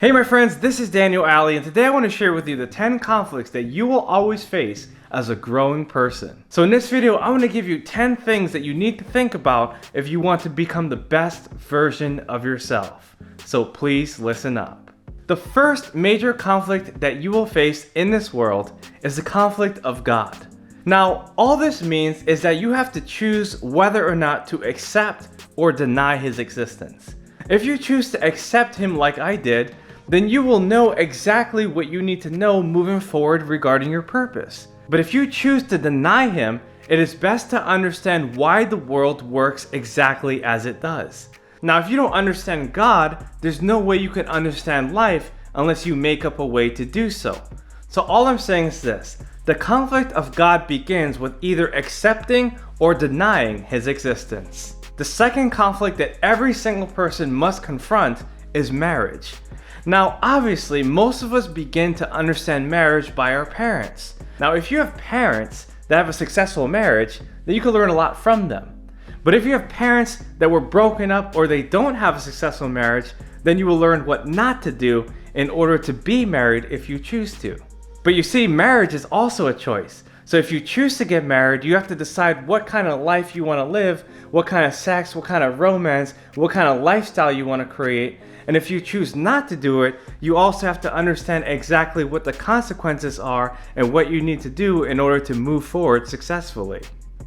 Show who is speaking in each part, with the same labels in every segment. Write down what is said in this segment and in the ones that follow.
Speaker 1: Hey my friends, this is Daniel Alley, and today I want to share with you the 10 conflicts that you will always face as a growing person. So in this video, I want to give you 10 things that you need to think about if you want to become the best version of yourself. So please listen up. The first major conflict that you will face in this world is the conflict of God. Now, all this means is that you have to choose whether or not to accept or deny his existence. If you choose to accept him like I did, then you will know exactly what you need to know moving forward regarding your purpose. But if you choose to deny him, it is best to understand why the world works exactly as it does. Now, if you don't understand God, there's no way you can understand life unless you make up a way to do so. So all I'm saying is this: the conflict of God begins with either accepting or denying his existence. The second conflict that every single person must confront is marriage. Now, obviously, most of us begin to understand marriage by our parents. Now, if you have parents that have a successful marriage, then you can learn a lot from them. But if you have parents that were broken up or they don't have a successful marriage, then you will learn what not to do in order to be married if you choose to. But you see, marriage is also a choice. So if you choose to get married, you have to decide what kind of life you want to live, what kind of sex, what kind of romance, what kind of lifestyle you want to create. And if you choose not to do it, you also have to understand exactly what the consequences are and what you need to do in order to move forward successfully.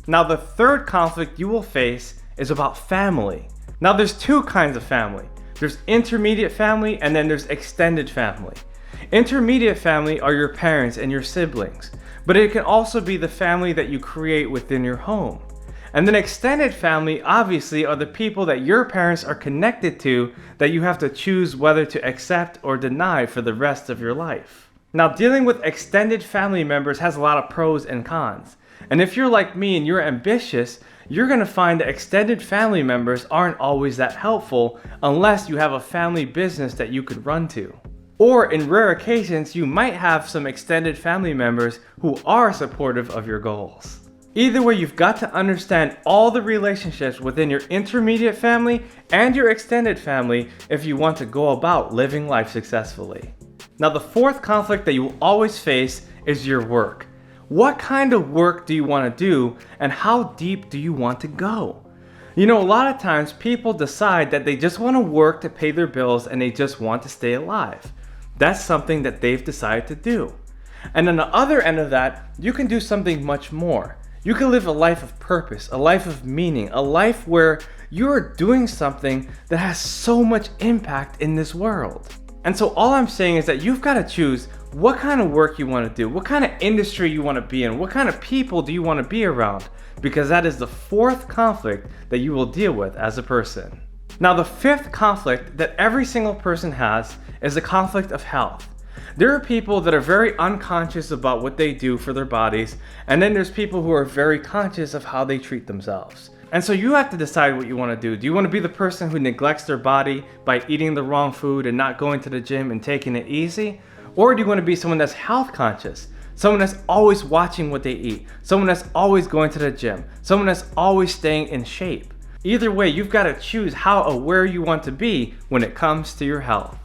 Speaker 1: Now, the third conflict you will face is about family. Now, there's two kinds of family. There's intermediate family and then there's extended family. Intermediate family are your parents and your siblings, but it can also be the family that you create within your home. And then extended family obviously are the people that your parents are connected to that you have to choose whether to accept or deny for the rest of your life. Now, dealing with extended family members has a lot of pros and cons. And if you're like me and you're ambitious, you're going to find that extended family members aren't always that helpful unless you have a family business that you could run to. Or in rare occasions, you might have some extended family members who are supportive of your goals. Either way, you've got to understand all the relationships within your intermediate family and your extended family if you want to go about living life successfully. Now, the fourth conflict that you will always face is your work. What kind of work do you want to do, and how deep do you want to go? You know, a lot of times people decide that they just want to work to pay their bills and they just want to stay alive. That's something that they've decided to do. And on the other end of that, you can do something much more. You can live a life of purpose, a life of meaning, a life where you're doing something that has so much impact in this world. And so all I'm saying is that you've got to choose what kind of work you want to do, what kind of industry you want to be in, what kind of people do you want to be around, because that is the fourth conflict that you will deal with as a person. Now, the fifth conflict that every single person has is the conflict of health. There are people that are very unconscious about what they do for their bodies, and then there's people who are very conscious of how they treat themselves. And so you have to decide what you want to do. Do you want to be the person who neglects their body by eating the wrong food and not going to the gym and taking it easy? Or do you want to be someone that's health conscious? Someone that's always watching what they eat, someone that's always going to the gym, someone that's always staying in shape. Either way, you've got to choose how aware you want to be when it comes to your health.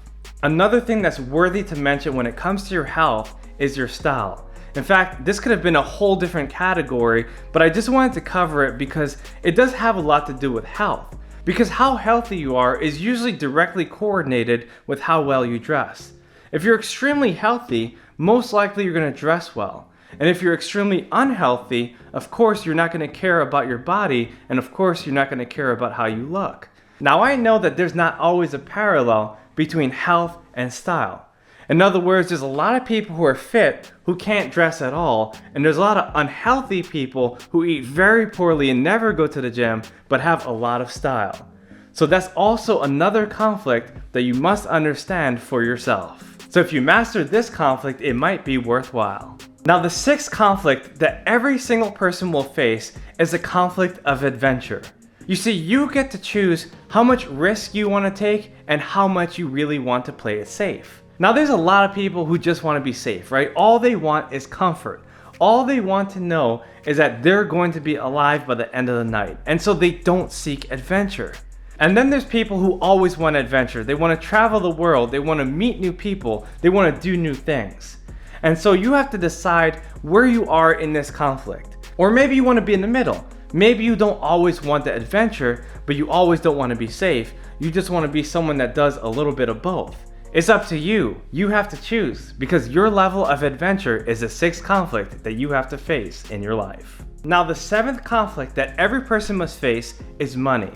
Speaker 1: Another thing that's worthy to mention when it comes to your health is your style. In fact, this could have been a whole different category, but I just wanted to cover it because it does have a lot to do with health. Because how healthy you are is usually directly coordinated with how well you dress. If you're extremely healthy, most likely you're going to dress well. And if you're extremely unhealthy, of course you're not going to care about your body, and of course you're not going to care about how you look. Now, I know that there's not always a parallel between health and style. In other words, there's a lot of people who are fit who can't dress at all, and there's a lot of unhealthy people who eat very poorly and never go to the gym but have a lot of style. So that's also another conflict that you must understand for yourself. So if you master this conflict, it might be worthwhile. Now, the sixth conflict that every single person will face is the conflict of adventure. You see, you get to choose how much risk you want to take and how much you really want to play it safe. Now, there's a lot of people who just want to be safe, right? All they want is comfort. All they want to know is that they're going to be alive by the end of the night. And so they don't seek adventure. And then there's people who always want adventure. They want to travel the world. They want to meet new people. They want to do new things. And so you have to decide where you are in this conflict. Or maybe you want to be in the middle. Maybe you don't always want the adventure, but you always don't want to be safe. You just want to be someone that does a little bit of both. It's up to you. You have to choose, because your level of adventure is the sixth conflict that you have to face in your life. Now, the seventh conflict that every person must face is money.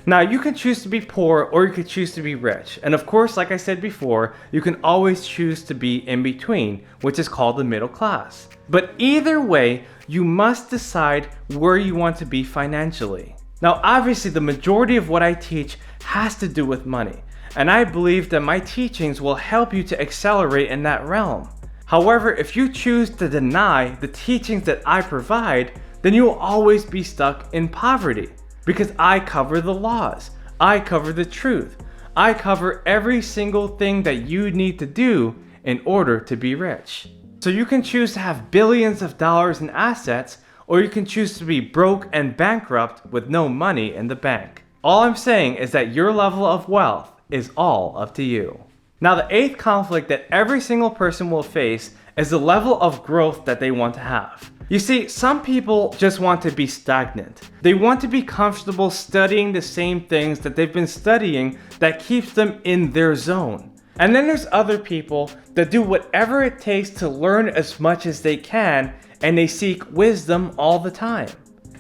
Speaker 1: Now, you can choose to be poor or you could choose to be rich. And of course, like I said before, you can always choose to be in between, which is called the middle class. But either way, you must decide where you want to be financially. Now, obviously, the majority of what I teach has to do with money. And I believe that my teachings will help you to accelerate in that realm. However, if you choose to deny the teachings that I provide, then you will always be stuck in poverty. Because I cover the laws, I cover the truth, I cover every single thing that you need to do in order to be rich. So you can choose to have billions of dollars in assets, or you can choose to be broke and bankrupt with no money in the bank. All I'm saying is that your level of wealth is all up to you. Now, the eighth conflict that every single person will face is the level of growth that they want to have. You see, some people just want to be stagnant. They want to be comfortable studying the same things that they've been studying that keeps them in their zone. And then there's other people that do whatever it takes to learn as much as they can, and they seek wisdom all the time.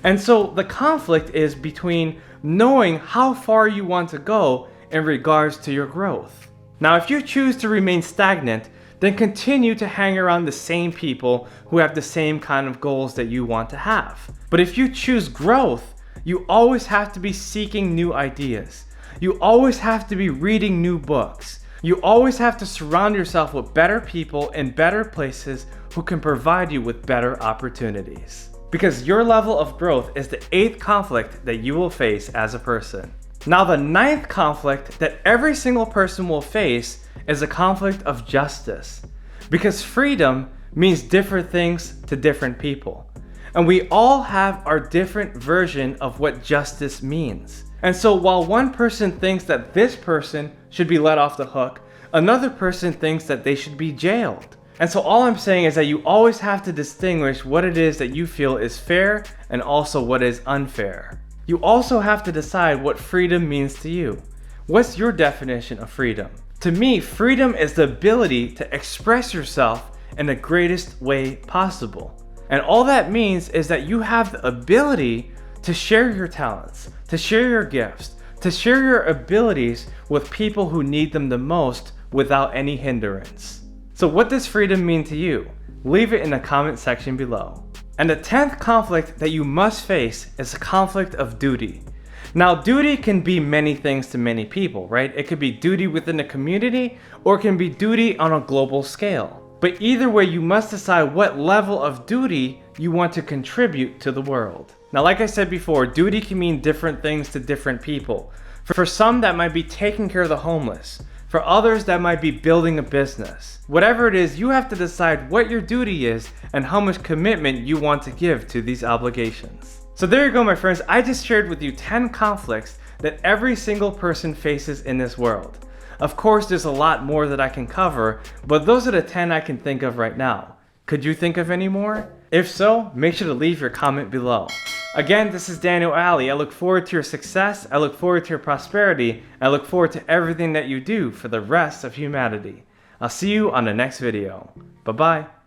Speaker 1: And so the conflict is between knowing how far you want to go in regards to your growth. Now, if you choose to remain stagnant, then continue to hang around the same people who have the same kind of goals that you want to have. But if you choose growth, you always have to be seeking new ideas. You always have to be reading new books. You always have to surround yourself with better people in better places who can provide you with better opportunities. Because your level of growth is the eighth conflict that you will face as a person. Now, the ninth conflict that every single person will face is a conflict of justice. Because freedom means different things to different people. And we all have our different version of what justice means. And so while one person thinks that this person should be let off the hook, another person thinks that they should be jailed. And so all I'm saying is that you always have to distinguish what it is that you feel is fair and also what is unfair. You also have to decide what freedom means to you. What's your definition of freedom? To me, freedom is the ability to express yourself in the greatest way possible. And all that means is that you have the ability to share your talents, to share your gifts, to share your abilities with people who need them the most without any hindrance. So what does freedom mean to you? Leave it in the comment section below. And the 10th conflict that you must face is a conflict of duty. Now, duty can be many things to many people, right? It could be duty within the community, or it can be duty on a global scale. But either way, you must decide what level of duty you want to contribute to the world. Now, like I said before, duty can mean different things to different people. For some, that might be taking care of the homeless. For others, that might be building a business. Whatever it is, you have to decide what your duty is and how much commitment you want to give to these obligations. So there you go, my friends. I just shared with you 10 conflicts that every single person faces in this world. Of course, there's a lot more that I can cover, but those are the 10 I can think of right now. Could you think of any more? If so, make sure to leave your comment below. Again, this is Daniel Alley. I look forward to your success, I look forward to your prosperity, I look forward to everything that you do for the rest of humanity. I'll see you on the next video. Bye-bye.